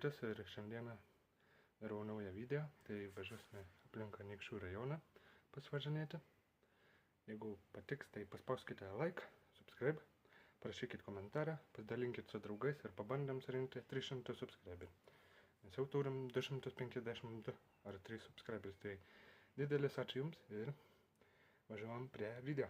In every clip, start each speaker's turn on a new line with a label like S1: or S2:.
S1: Kęstutis ir šiandieną darau naują video, tai važiuosime aplink Anykščių rajoną pasivažinėti. Jeigu patiks, tai paspauskite like, subscribe, parašykit komentarą, pasidalinkit su draugais ir pabandėm surinkti 300 subscriberių. Mes jau turim 252 ar 3 subscriberius, tai didelis ačiū Jums ir važiuojam prie video.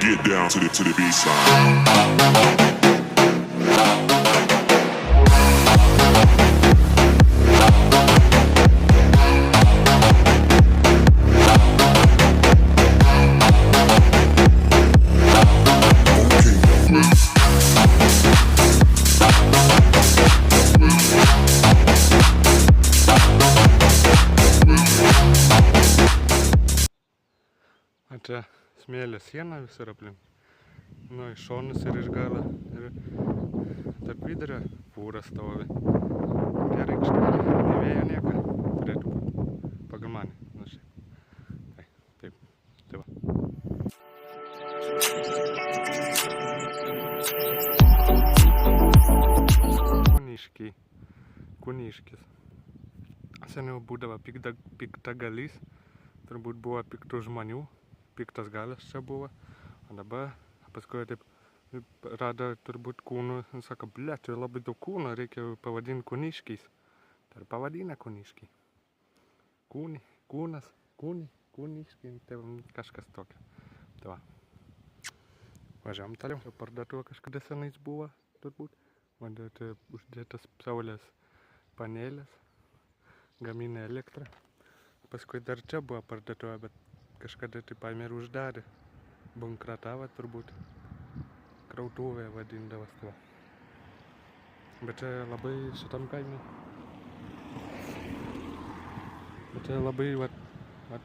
S2: Get down to the B-side.
S1: Čia smėlio siena visur aplink. Nu, iš šonus ir iš galo. Ir tarp vidurio fūra stovi. Gerai aikštelė, nei vėjo nieko. Turėtų būti pagal mane. Nu, šiaip. Taip. Tai va. Kuniškis. Seniau būdavo piktagalys. Turbūt buvo piktų žmonių. Piktas galas čia buvo, o dabar paskui taip rado turbūt kūnų, sako, blet, čia labai daug kūnų, reikia pavadinti kuniškiais. Tai pavadina kuniškiai. Kuniškiai, tai kažkas tokio. Tai va. Važiavam toliau. Čia parduotuvė kažkada senais buvo, turbūt. Matėte uždėtas saulės panelės, gamina elektrą. Paskui dar čia buvo parduotuvė, bet kažkada tai paėmė ir uždarė. Bankratavo turbūt. Krautuvė vadindavas tuo. Bet čia labai šitam kaime. Bet čia labai va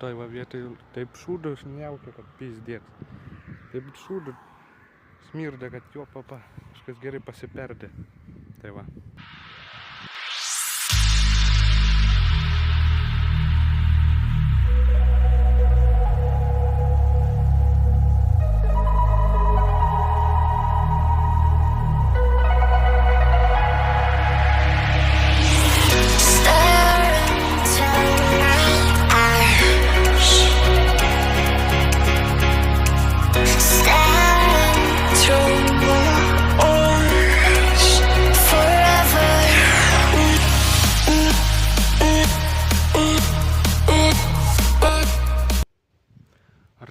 S1: toj va vietai taip šūdo šniaukia, kad pizdėt. Taip šūdo smirda, kad jo papa kažkas gerai pasiperdė. Tai va.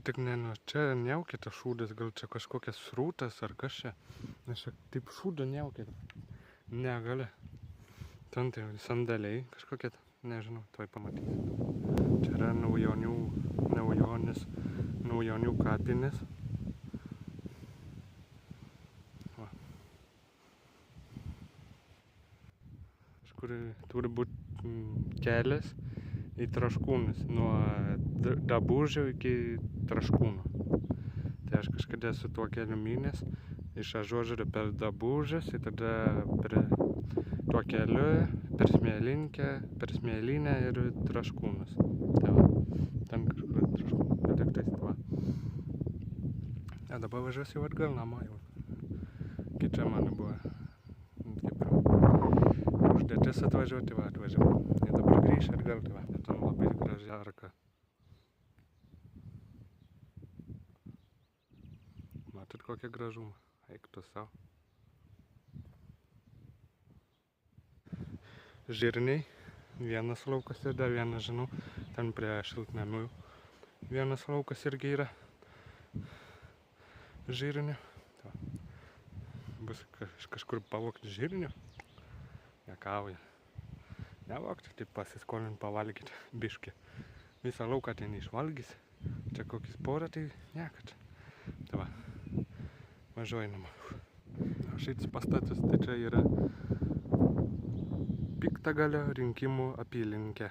S1: Tik ne, nu, čia neukia tas šūdas, gal čia kažkokias srūtas ar kas čia. Nes čia taip šūdo neukia. Negali. Ten tai sandaliai kažkokie, nežinau, tuoj pamatysit. Čia yra naujonių kapinės. Va. Kažkur turi būti kelias į Traškūnus, nuo Dabužio iki Traškūnų. Tai aš kažkada su tuo keliu mynęs iš Ažuožerio per Dabužės ir tada per tuo keliu per Smėlinę ir Traškūnus. Tai va, ten kažkur Traškūnų patektais, va. A dabar važiuosiu atgal namo jau. Kai čia mano buvo kaip užduotis atvažiuoti, va, atvažiavau. Ir dabar grįšiu atgal, tai va, ten labai graži arka. Matot kokią gražumą, eik tu savo. Žirniai, vienas laukas ir dar vienas, žinau, ten prie šiltnamių. Vienas laukas irgi yra žirnių. Bus kažkur pavogti žirnių. Juokauja. nevogti, tai pasiskolint pavalgyti biškį. Visą lauką ten išvalgys. Čia kokis porą, tai niekad. Tai va, važiuoju namo. Šitas pastatas, tai čia yra Piktagalio rinkimų apylinkė.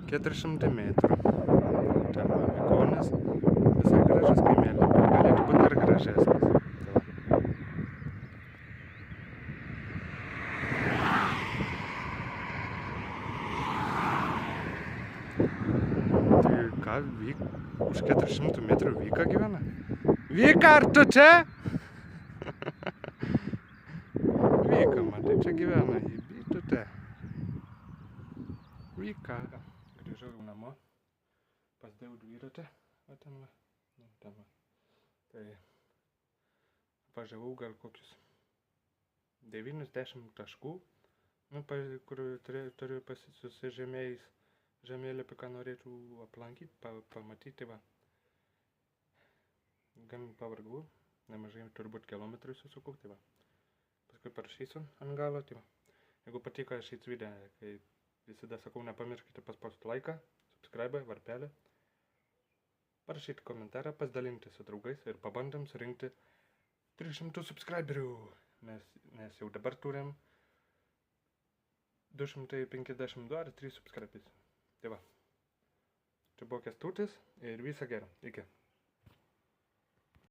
S1: Keturišimtai metrų. Ten Kaunas, visai gražus kaimelis, bet galėtų būti dar gražesnis. Tai ką, už 400 metrų Vika gyvena? Vika, ar tu čia? Vika, matai, čia gyvena, ji bitute. Vika. Grįžau jau namo, pasidėjau dviratį, o ten va, Tai važiavau gal kokius 90 taškų, kur turiu susižemėjęs žemėlapį, ką norėčiau aplankyti, pamatyti, va. Gan pavargau, nemažai turbūt kilometrų susukau, tai va. Paskui parašysiu ant galo, tai va. Jeigu patiko šis video, kai visada sakau, nepamirškite paspausti laiką, subscribe, varpelį, parašyti komentarą, pasidalinti su draugais ir pabandom surinkti 300 subscriberių, nes jau dabar turim 252 ar 3 subscriberius. Tai va, čia buvo Kęstutis ir viso gero, iki.